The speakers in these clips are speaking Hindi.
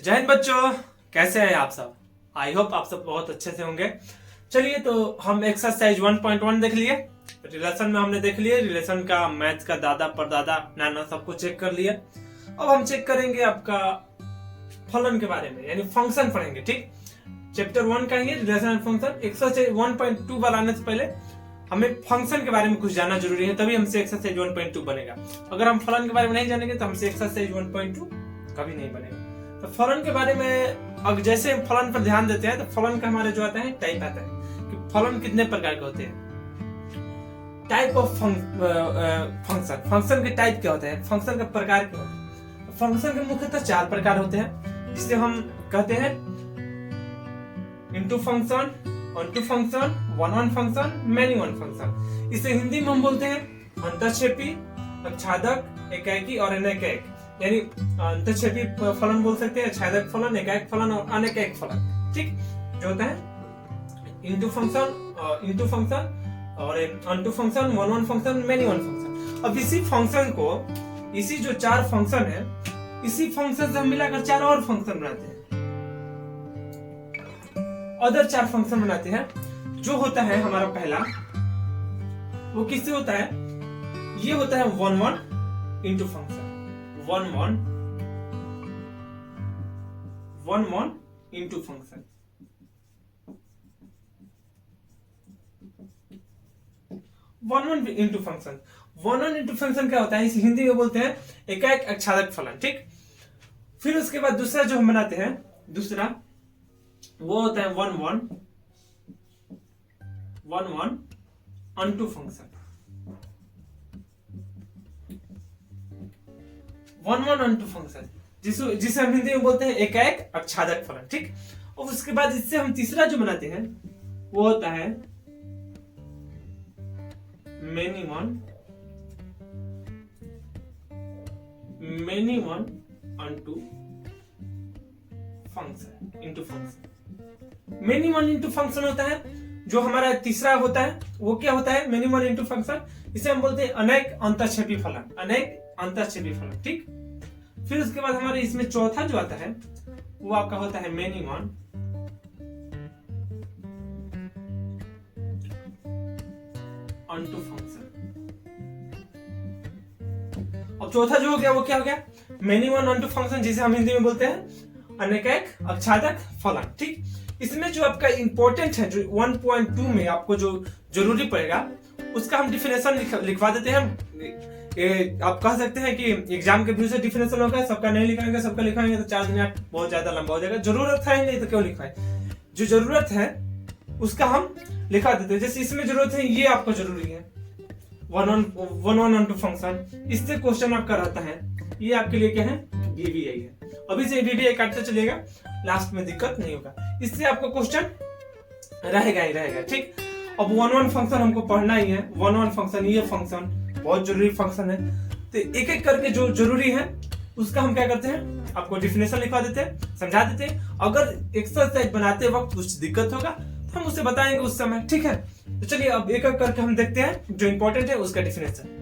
जय हिंद बच्चों, कैसे हैं आप सब। आई होप आप सब बहुत अच्छे से होंगे। चलिए तो हम एक्सरसाइज 1.1 देख लिए। रिलेशन में हमने देख लिए, रिलेशन का मैथ का दादा परदादा नाना सबको चेक कर लिया। अब हम चेक करेंगे आपका फलन के बारे में, यानी फंक्शन पढ़ेंगे। ठीक, चैप्टर 1 का ही रिलेशन एंड फंक्शन। एक्सरसाइज 1.2 बनाने से पहले हमें फंक्शन के बारे में कुछ जानना जरूरी है, तभी हमसे एक्सरसाइज 1.2 बनेगा। अगर हम फलन के बारे में नहीं जानेंगे तो हमसे एक्सरसाइज 1.2 कभी नहीं बनेगा। तो फलन के बारे में अब जैसे फलन पर ध्यान देते हैं तो फलन का हमारे जो आता है टाइप आता है कि फलन कितने प्रकार के होते हैं। टाइप ऑफ फंक्शन, फंक्शन के टाइप क्या होते हैं, फंक्शन का प्रकार क्या होते हैं। फंक्शन के मुख्यतः 4 प्रकार होते हैं, जिसे हम कहते हैं into function, onto function, one one function, many one function. इसे हिंदी में हम बोलते हैं अंतःक्षेपी, आच्छादक, एकाएकी और अनेकाएक। यानी अंतःक्षेपी फलन बोल सकते हैं, आच्छादक फलन, एकाएक फलन और अनेकाएक फलन। ठीक, जो होता है इनटू फंक्शन और onto function, one one function, many one function. अब इसी फंक्शन को, इसी जो 4 फंक्शन है, इसी फंक्शन से हम मिलाकर 4 और फंक्शन बनाते हैं, अदर 4 फंक्शन बनाते हैं। जो होता है हमारा पहला, वो किससे होता है, ये होता है one one into function, one one into function. One into function, one into function क्या होता है, इस हिंदी में बोलते हैं एकाएक आच्छादक फलन। ठीक, फिर उसके बाद दूसरा जो हम बनाते हैं, दूसरा वो होता है one one unto function, one one unto function, जिसे हम हिंदी में बोलते हैं एकाएक आच्छादक फलन। ठीक, और उसके बाद इससे हम तीसरा जो बनाते हैं वो होता है many one unto function, into function. Many one into function होता है जो हमारा तीसरा होता है, वो क्या होता है मैनी वन इंटू फंक्शन। इसे हम बोलते हैं अनेक अंतःक्षेपी फलन, अनेक अंतःक्षेपी फलन। ठीक, फिर उसके बाद हमारे इसमें चौथा जो आता है वो आपका होता है मैनी वन अनटू फंक्शन। अब चौथा जो हो गया वो क्या हो गया, मैनी वन अनटू फंक्शन, जिसे हम हिंदी में बोलते हैं अनेकाएक आच्छादक फलन। ठीक, इसमें जो आपका इंपॉर्टेंट है, जो 1.2 में आपको जो जरूरी पड़ेगा, उसका हम डिफिनेशन लिखवा देते हैं। आप कह सकते हैं कि एग्जाम के व्यू से डिफिनेशन होगा, सबका नहीं लिखाएंगे, सबका लिखाएंगे तो 4 मिनट बहुत ज्यादा लंबा हो जाएगा। जरूरत है नहीं तो क्यों लिखवाए, जो जरूरत है उसका हम लिखा देते हैं। जैसे इसमें जरूरत है, ये आपको जरूरी है वन वन टू फंक्शन, इससे क्वेश्चन आपका रहता है, ये आपके लिए क्या है बीबीआई है। अभी से बीबीआई काटते चलेगा, लास्ट में दिक्कत नहीं होगा, इससे आपका क्वेश्चन रहेगा ही रहेगा। ठीक, अब वन वन फंक्शन हमको पढ़ना ही है, वन वन फंक्शन, ये फंक्शन बहुत जरूरी फंक्शन है। तो एक एक करके जो जरूरी है उसका हम क्या करते हैं, आपको डिफिनेशन लिखवा देते हैं, समझा देते हैं। अगर एक्सरसाइज बनाते वक्त कुछ दिक्कत होगा तो हम उसे बताएंगे उस समय। ठीक है, तो चलिए अब एक एक करके हम देखते हैं जो इंपॉर्टेंट है उसका डिफिनेशन।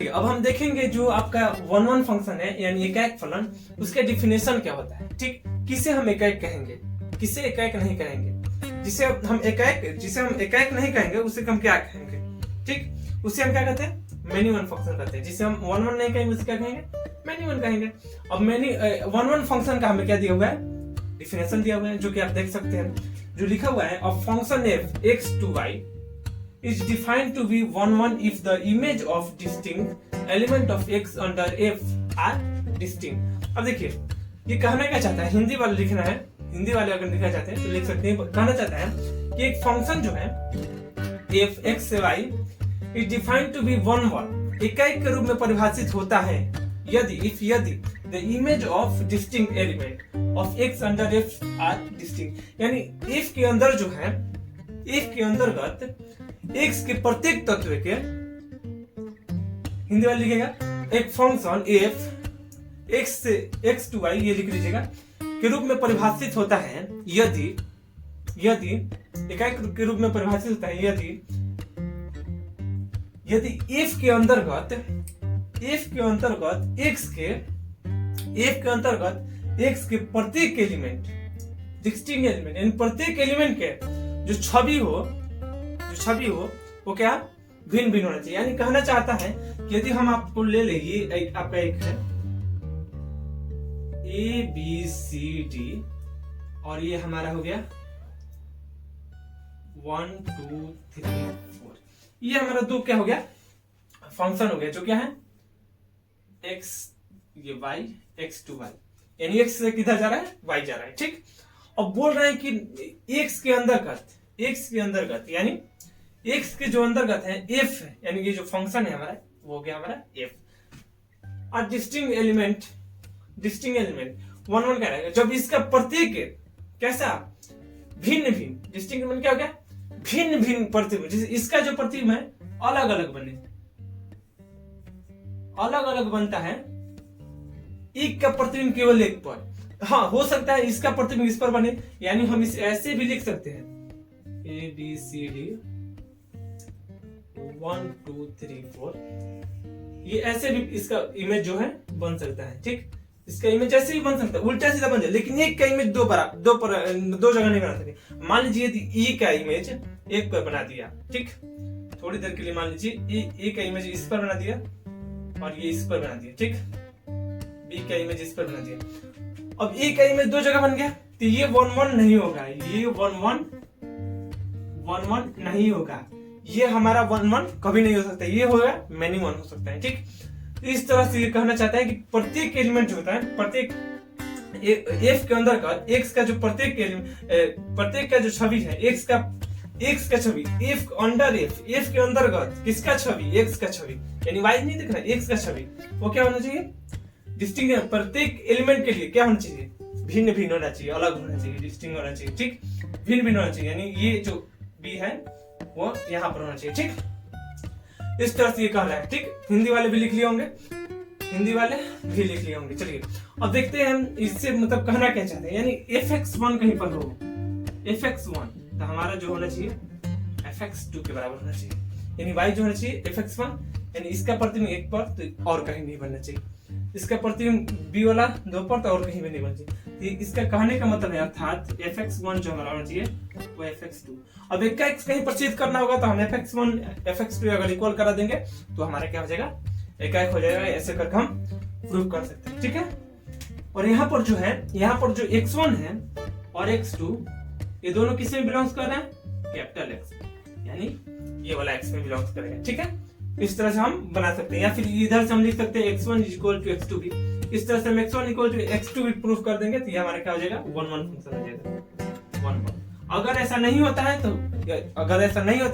अब हम देखेंगे जो आपका वन वन फंक्शन है यानी एकाएक फलन, उसका डिफिनेशन क्या होता है। ठीक, किसे हम एकाएक कहेंगे, किसे एकाएक नहीं कहेंगे। जिसे हम एकाएक नहीं कहेंगे उसे हम क्या कहेंगे। ठीक, उसे हम क्या कहते हैं मैनी वन फंक्शन कहते हैं। जिसे हम वन वन नहीं कहेंगे उसे क्या कहेंगे, मैनी वन कहेंगे। अब मैनी वन वन फंक्शन का हमें क्या दिया हुआ है, डिफिनेशन दिया हुआ है, जो कि आप देख सकते हैं, जो लिखा हुआ है a function f x to y is defined to be 1 if the image of distinct element of x under f are distinct। अब देखिए ये कहना क्या चाहता है, हिंदी वाले लिखना है, हिंदी वाले अगर लिखना चाहते हैं तो लिख सकते हैं। कहना चाहता है कि एक फंक्शन जो है f x से y is defined to be 1 इकाई के रूप में परिभाषित होता है यदि the image of distinct element of x under f are distinct। यानी f के अंदर जो है, f के अंतर्गत x के प्रत्येक तत्व के, हिंदी वाले लिखेगा एक फंक्शन f x से x to y, ये लिख लीजिएगा, के रूप में परिभाषित होता है यदि इकाई के रूप में परिभाषित होता है यदि f के अंतर्गत x के एफ के अंतर्गत एक्स के प्रत्येक एलिमेंट, डिस्टिंक्ट एलिमेंट, यानी प्रत्येक एलिमेंट के जो छवि हो वो क्या भिन्न भिन्न होना चाहिए। यानी कहना चाहता है कि यदि हम आपको ले ये आपका एक है ए बी सी डी और ये हमारा हो गया 1 2 3 4, ये हमारा दो क्या हो गया फंक्शन हो गया, जो क्या है x ये y x टू y, यानी x से किधर जा रहा है y जा रहा है, ठीक। अब बोल रहे हैं कि x के अंतर्गत यानी x के जो अंतर्गत है f है, यानी ये जो फंक्शन है हमारा वो हो गया हमारा f। और डिस्टिंक्ट एलिमेंट 1 1 क्या रहेगा, जब इसका प्रत्येक कैसा भिन्न भिन्न, डिस्टिंक्ट एलिमेंट क्या हो गया भिन्न भिन्न प्रतिबिंब, जैसे इसका जो प्रतिबिंब है अलग अलग बनता है, एक का प्रतिबिंब केवल एक पर, हाँ हो सकता है इसका प्रतिबिंब इस पर बने, यानी हम इसे ऐसे भी लिख सकते हैं ए बी सी डी 1 2 3 4, ये ऐसे भी इसका इमेज जो है बन सकता है, ठीक। इसका इमेज ऐसे भी बन सकता है, उल्टा सीधा बन जाए, लेकिन एक का इमेज दो जगह नहीं बना सकते। मान लीजिए यदि ई का इमेज एक पर बना दिया, ठीक, थोड़ी देर के लिए मान लीजिए ए का इमेज इस पर बना दिया और ये इस पर बना दिया, ठीक, बी का इमेज इस पर बना दिया। अब ए का इमेज दो जगह बन गया, तो ये 1 1 नहीं होगा, ये 1 1 नहीं होगा, ये हमारा 1 1 कभी नहीं हो सकता, ये होगा मैनी 1 हो सकता है, ठीक। इस तरह से ये कहना चाहता है कि प्रत्येक एलिमेंट जो होता है, प्रत्येक एफ के अंदर का एक्स का जो प्रत्येक का जो छवि है एक्स का छवि एफ अंडर एफ के अंतर्गत किसका छवि एक्स का छवि, यानी वाई नहीं दिख रहा है, एक्स का छवि वो क्या होना चाहिए डिस्टिंक्ट, प्रत्येक एलिमेंट के लिए क्या होना चाहिए भिन्न भिन्न होना चाहिए, अलग होना चाहिए, डिस्टिंक्ट होना चाहिए, ठीक, भिन्न भिन्न होना चाहिए, यानी ये जो बी है वो यहाँ पर होना चाहिए, ठीक। इस तरह से ये कह रहा है, ठीक। हिंदी वाले भी लिख लिए होंगे, चलिए अब देखते हैं हम इससे मतलब कहना क्या चाहते हैं, यानी fx1 कहीं पर हो, fx1 तो हमारा जो होना चाहिए fx2 के बराबर होना चाहिए, यानी y जो होना चाहिए fx1, यानी इसका प्रतिबिंब एक पर तो और कहीं नहीं बनना चाहिए, इसका प्रतिबिंब b वाला दो पर तो और कहीं भी नहीं बनना चाहिए। इसका कहने का मतलब है अर्थात fx1 जो हमारा होना चाहिए वो fx2। अब एक का x कहीं पर छेद करना होगा तो हम fx1 fx2 अगर इक्वल करा देंगे तो हमारा क्या हो जाएगा एक हो जाएगा, ऐसे करके हम प्रूव कर सकते हैं, ठीक है। और यहाँ पर जो है जो x1 है और x2 ये दोनों किस में बिलोंग्स कर रहे हैं कैपिटल X, यानी ये वाला X में बिलोंग्स करेगा, ठीक है। इस तरह से हम बना सकते हैं, या फिर इधर से हम लिख सकते हैं x1 इक्वल टू x2 भी, इस तरह से हम x1 इक्वल टू x2 भी प्रूफ कर देंगे तो ये हमारा क्या हो जाएगा 1 1 फंक्शन हो जाएगा 1 1। अगर ऐसा नहीं होता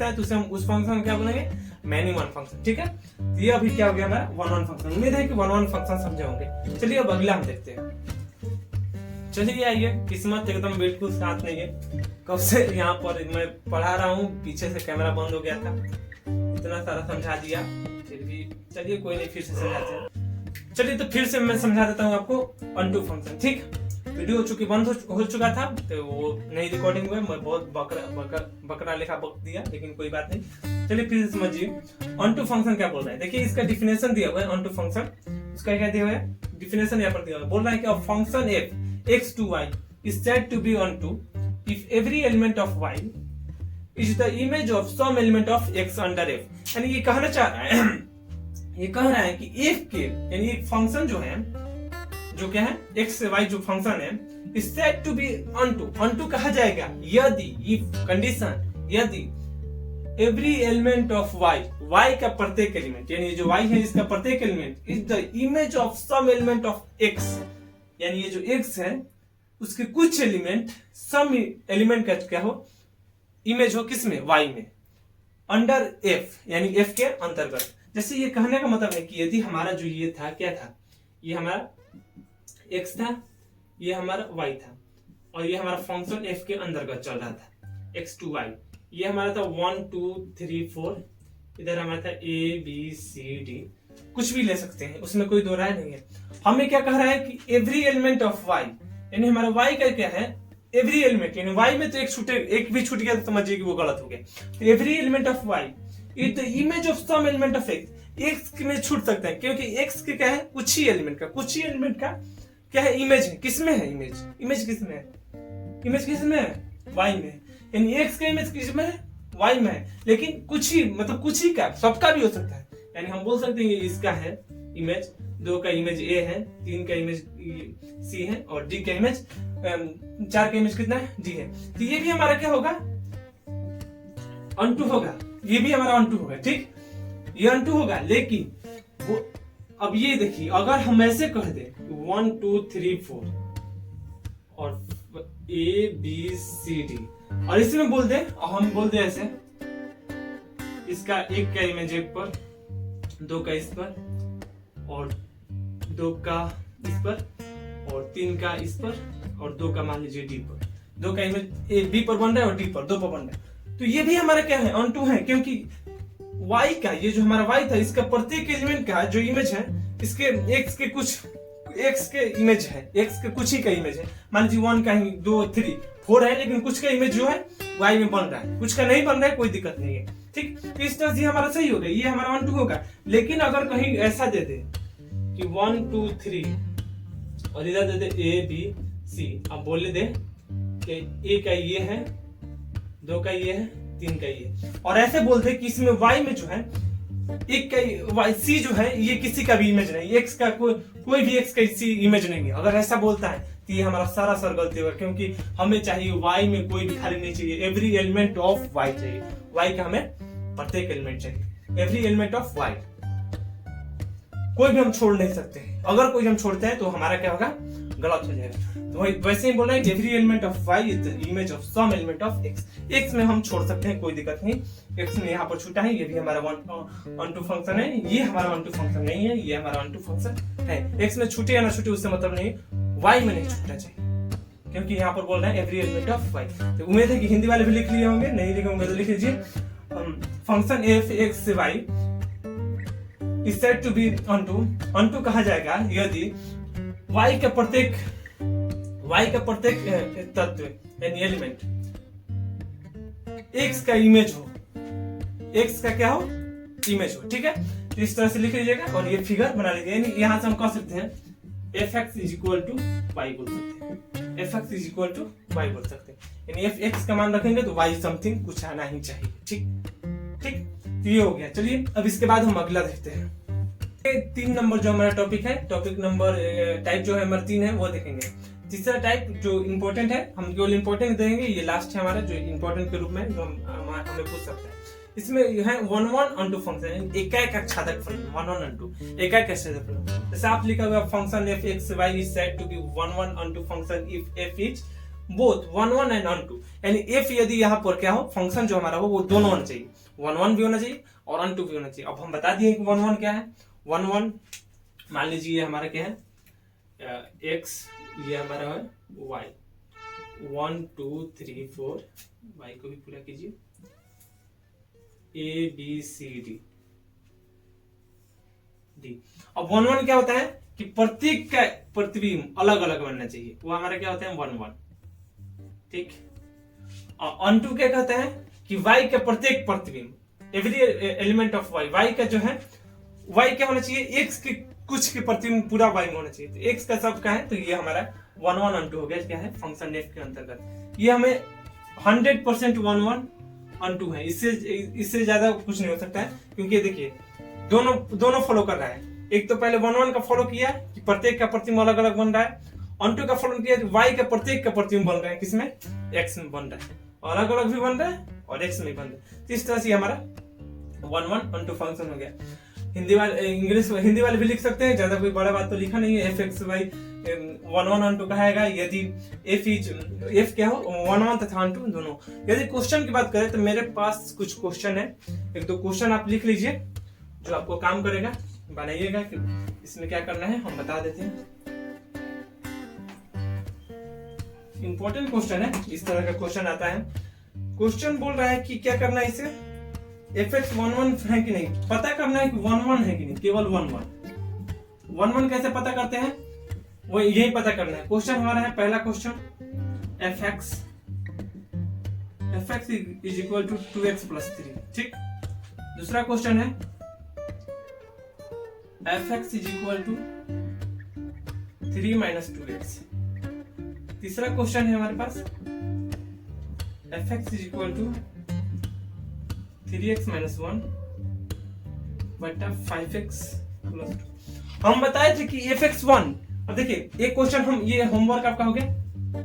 है तो उसे हम उस फंक्शन क्या बोलेंगे मैनी 1 फंक्शन, ठीक है। तो ये अभी क्या हो गया हमारा 1 1 फंक्शन, उम्मीद है कि 1 1 फंक्शन समझे होंगे। चलिए अब अगला हम देखते हैं। चलिए आइए, किस्मत एकदम बिल्कुल साथ नहीं है, कब से यहाँ पर मैं पढ़ा रहा हूँ, पीछे से कैमरा बंद हो गया था, इतना सारा समझा दिया, फिर भी चलिए कोई नहीं, फिर से समझाते हैं। चलिए तो फिर से मैं समझा देता हूँ आपको अनटू फंक्शन, ठीक। वीडियो चूंकि बंद हो चुका था तो वो नई रिकॉर्डिंग हुआ, मैं बहुत बकरा लेखा बक दिया, लेकिन कोई बात नहीं। चलिए फिर से समझिए अनटू फंक्शन क्या बोल रहा है। देखिए इसका डिफिनेशन दिया हुआ है अनटू फंक्शन, उसका क्या दिया हुआ है डिफिनेशन यहाँ पर दिया हुआ है। बोल रहा है कि function f x to y is said to be onto if every element of y is the image of some element of x under f। यानी ये कहना चाह रहा है ये कह रहा है कि f के यानी एक फंक्शन जो है जो क्या है x से y जो फंक्शन है is said to be onto कहा जाएगा यदि if कंडीशन यदि every element of y का प्रत्येक एलिमेंट यानी जो y है इसका प्रत्येक element is the image of some element of x, यानी ये जो x है उसके कुछ एलिमेंट सम एलिमेंट का क्या हो इमेज हो किसमें y में अंडर f, यानी f के अंतर्गत। जैसे ये कहने का मतलब है कि यदि हमारा जो ये था क्या था, ये हमारा x था, ये हमारा y था और ये हमारा फंक्शन f के अंतर्गत चल रहा था x to y, ये हमारा था 1 2 3 4, इधर हमारा था a b c d, कुछ भी ले सकते हैं, उसमें कोई दो राय नहीं है। हमें क्या कह रहा है कि एवरी एलिमेंट ऑफ y, यानी हमारा y का क्या है एवरी एलिमेंट, यानी y में तो एक भी छूट गया तो समझिए कि वो गलत हो गया। तो every element of y is the image of some element of x, x में छूट सकता है क्योंकि x के क्या है कुछ ही एलिमेंट का क्या है, इमेज है। किसमें है इमेज? इमेज किसमें है? इमेज किसमें है? वाई में। यानी एक्स का इमेज किसमें है? वाई में है। लेकिन कुछ ही मतलब कुछ ही का, सबका भी हो सकता है। यानी हम बोल सकते हैं इसका है इमेज, 2 का इमेज ए है, 3 का इमेज सी है और डी का इमेज 4 का इमेज कितना है? डी है। तो ये भी हमारा क्या होगा? ऑन टू होगा। ये भी हमारा ऑन टू होगा, ठीक, ये ऑन टू होगा। लेकिन वो अब ये देखिए, अगर हम ऐसे कह दे 1 2 3 4 और ए बी सी डी और इसमें बोल दे, और हम बोल दे ऐसे, इसका 1 का इमेज 1 पर, 2 का इस पर और 2 का इस पर और 3 का इस पर और 2 का मान लीजिए डी पर। 2 का इमेज ए बी पर बन रहा है और डी पर 2 पर बन रहा है। तो ये भी हमारा क्या है? ऑन टू है, क्योंकि y का, ये जो हमारा y था, इसका प्रत्येक एलिमेंट का जो इमेज है, इसके x के कुछ x के इमेज है, x के कुछ ही का इमेज है। मान लीजिए 1 का ही 2 3 4 है, लेकिन कुछ का इमेज जो है y में बन रहा है, कुछ का नहीं बन रहा है, कोई दिक्कत नहीं है, ठीक। तो इस तरह से हमारा सही होगा, ये हमारा 1 2 होगा। लेकिन अगर कहीं ऐसा दे दे कि 1 2 3 और इधर दे दे a b c, अब बोले दे कि a का ये है, 2 का ये है, 3 का ये, और ऐसे बोलते कि इसमें y में जो है एक का y c जो है ये किसी का भी इमेज नहीं, x का कोई भी x का इसी इमेज नहीं है। अगर ऐसा बोलता है तो ये हमारा सारा सर गलती होगा, क्योंकि हमें चाहिए y में कोई भी खाली नहीं चाहिए, एवरी एलिमेंट ऑफ y चाहिए। y का हमें प्रत्येक एलिमेंट चाहिए, एवरी एलिमेंट ऑफ y, कोई भी हम छोड़ नहीं सकते। अगर कोई हम छोड़ते हैं तो हमारा क्या होगा? गलत हो जाएगा। तो वैसे ही बोल रहे हैं every element of y is the image of some element of x। x में हम छोड़ सकते हैं, कोई दिक्कत नहीं। x में यहाँ पर छूटा है, ये भी हमारा वन टू फंक्शन है, ये हमारा वन टू फंक्शन नहीं है, ये हमारा वन टू फंक्शन है। x में छूटे या ना छूटे उससे मतलब नहीं, y में नहीं छूटना चाहिए, क्योंकि यहाँ पर बोल रहे हैं एवरी एलिमेंट ऑफ y। तो उम्मीद है कि हिंदी वाले भी लिख लिए होंगे, नहीं लिखे होंगे तो लिख लीजिए। फंक्शन f x से y is said to be onto कहा जाएगा यदि y का प्रत्येक तत्व यानी एलिमेंट x का इमेज हो, x का क्या हो? इमेज हो, ठीक है। तो इस तरह से लिख लीजिएगा और ये फिगर बना लीजिए। यानी यहां से हम कह सकते हैं fx is equal to y बोल सकते हैं, fx is equal to y बोल सकते हैं। यानी fx का मान रखेंगे तो y समथिंग कुछ आना ही चाहिए, ठीक। तो ये हो गया। चलिए अब इसके बाद हम अगला देखते हैं। 3 नंबर जो हमारा टॉपिक है, टॉपिक नंबर टाइप जो है हमारा 3 है, वो देखेंगे। तीसरा टाइप जो इंपॉर्टेंट है, हम केवल इंपॉर्टेंट देंगे, ये लास्ट है हमारा जो इंपॉर्टेंट के रूप में जो हमें पूछ सकते हैं। इसमें है 1 1 ऑन टू फंक्शन, एक आच्छादक फलन, 1 1 ऑन टू एक आच्छादक फलन। जैसे आप लिखा हुआ function f x y is said to be 1 1 onto function if f is both 1 1 and on 2। यानी f यदि यहाँ पर क्या हो, फंक्शन जो हमारा हो वो दोनों होना चाहिए, 1 1 भी होना चाहिए और ऑन टू भी होना चाहिए। अब हम बता दिए कि 1 1 क्या है। 1 1 मान लीजिए ये हमारा क्या है, x, ये हमारा है y, 1 2 3 4, y को भी पूरा कीजिए, a b c d d। अब 1 1 क्या होता है कि प्रत्येक का प्रतिबिंब अलग अलग बनना चाहिए, वो हमारा क्या होता है 1 1, ठीक। और ऑन टू क्या कहता है कि y का प्रत्येक प्रतिबिंब, every element of y, y का जो है y क्या होना चाहिए, x के कुछ के प्रतिबिंब पूरा y में होना चाहिए। तो x का सब का है, तो ये हमारा 1 1 ऑन टू हो गया, क्या है फंक्शन f के अंतर्गत। ये हमें 100% 1 1 ऑन टू है, इससे ज्यादा कुछ नहीं हो सकता है, क्योंकि देखिए दोनों फॉलो कर रहा है। एक तो पहले 1 1 का फॉलो किया कि प्रत्येक का प्रतिबिंब अलग अलग बन रहा है, ऑन टू का फॉलो किया कि y का प्रत्येक का प्रतिबिंब बन रहा है, किसमें, x में बन रहा है, अलग अलग भी बन रहा है और x में बन रहा है। तो इस तरह से हमारा 1 1 ऑन टू फंक्शन हो गया। हिंदी वाले भी लिख सकते हैं, ज्यादा कोई बड़ा बात तो लिखा नहीं है। f x y 1 1 on to कहाएगा यदि f क्या हो 1 1 तथा ऑन टू दोनों। यदि क्वेश्चन की बात करें तो मेरे पास कुछ क्वेश्चन है, 1-2 क्वेश्चन आप लिख लीजिए जो आपको काम करेगा, बनाइएगा कि इसमें क्या करना है हम बता देते हैं। इंपॉर्टेंट क्वेश्चन है, इस तरह का क्वेश्चन आता है। क्वेश्चन बोल रहा है कि क्या करना है, इसे fx 1 1 है कि नहीं पता करना है कि 1 1 है कि नहीं, केवल 1 1 कैसे पता करते हैं, वो यही पता करना है। क्वेश्चन हमारा है, पहला question fx is equal to 2x plus 3, ठीक। दूसरा क्वेश्चन है fx is equal to 3 minus 2x। तीसरा क्वेश्चन है हमारे पास fx is equal to 3x minus 1 बटा 5x प्लस 2। हम बताए थे कि fx1, अब देखिए एक क्वेश्चन हम, ये होमवर्क आपका हो गया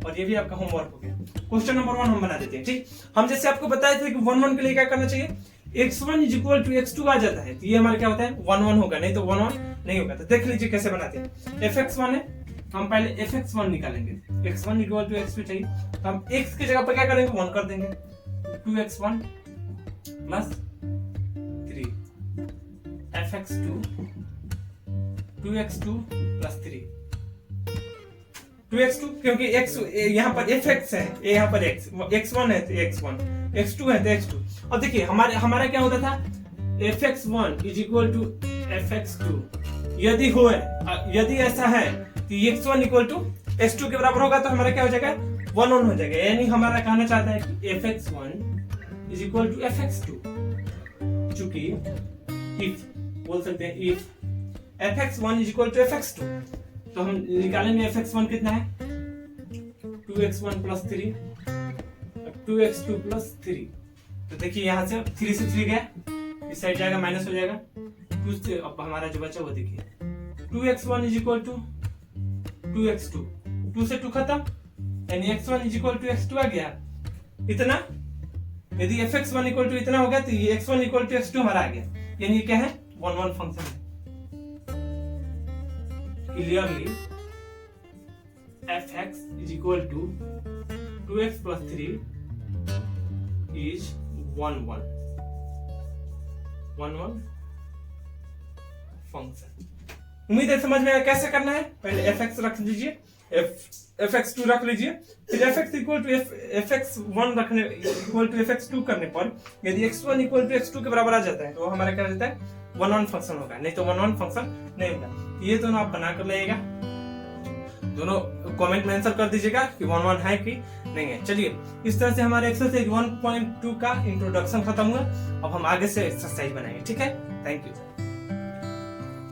और ये भी आपका होमवर्क हो गया। क्वेश्चन नंबर 1 हम बना देते हैं, ठीक। हम जैसे आपको बताए थे कि 1 के लिए क्या करना चाहिए, x1 is equal to x2 आ जाता है, तो ये हमारा क्या होता है 1 होगा, नहीं तो 1 नहीं होगा। तो देख लीजिए कैसे बनाते हैं। fx1 है, हम पहले fx1 निकालेंगे, x1 इक्वल टू x2 चाहिए, तो हम x की जगह पर क्या करेंगे 1 कर देंगे, 2x1 plus 3 fx2 2x2 plus 3 2x2, क्योंकि x यहाँ पर fx है, यहाँ पर x1 है तो x1, x2 है तो x2। अब देखिए हमारा क्या होता था, fx1 is equal to fx2, यदि ऐसा है तो x1 इक्वल टू x2 के बराबर होगा, तो हमारा क्या हो जाएगा 1 हो जाएगा। यानी हमारा कहना चाहता है कि fx1 is equal to fx2, चूंकि इफ बोल सकते हैं if fx1 is equal to fx2, तो हम निकालेंगे fx1 कितना है 2x1 प्लस 3 2x2 प्लस 3। तो देखिए यहाँ से 3 से 3 गया, इस साइड जाएगा माइनस हो जाएगा 2 से, अब हमारा जो बचा वो देखिए 2x1 is equal to 2x2, 2 से 2 खत्म, यानी x1 is equal to x2 आ गया। इतना यदि fx1 इक्वल टू इतना हो गया तो ये x1 इक्वल टू x2 हमारा आ गया, यानी ये क्या है 1 फंक्शन है। Clearly, fx is equal to 2x plus 3 is 1 function. उम्मीद है समझ में आया कैसे करना है। पहले fx रख लीजिए, fx2 रख लीजिए, फिर fx इक्वल टू fx1 रखने इक्वल टू fx2 करने पर यदि x1 इक्वल टू x2 के बराबर आ जाता है तो हमारा क्या रहता है 1 फंक्शन होगा, नहीं तो 1 फंक्शन नहीं होगा। ये दोनों आप बना कर लाइएगा, दोनों कमेंट में आंसर कर दीजिएगा कि 1 है कि नहीं है। चलिए इस तरह से हमारे एक्सरसाइज 1.2 का इंट्रोडक्शन खत्म हुआ। अब हम आगे से एक्सरसाइज बनाएंगे, ठीक है। Thank you.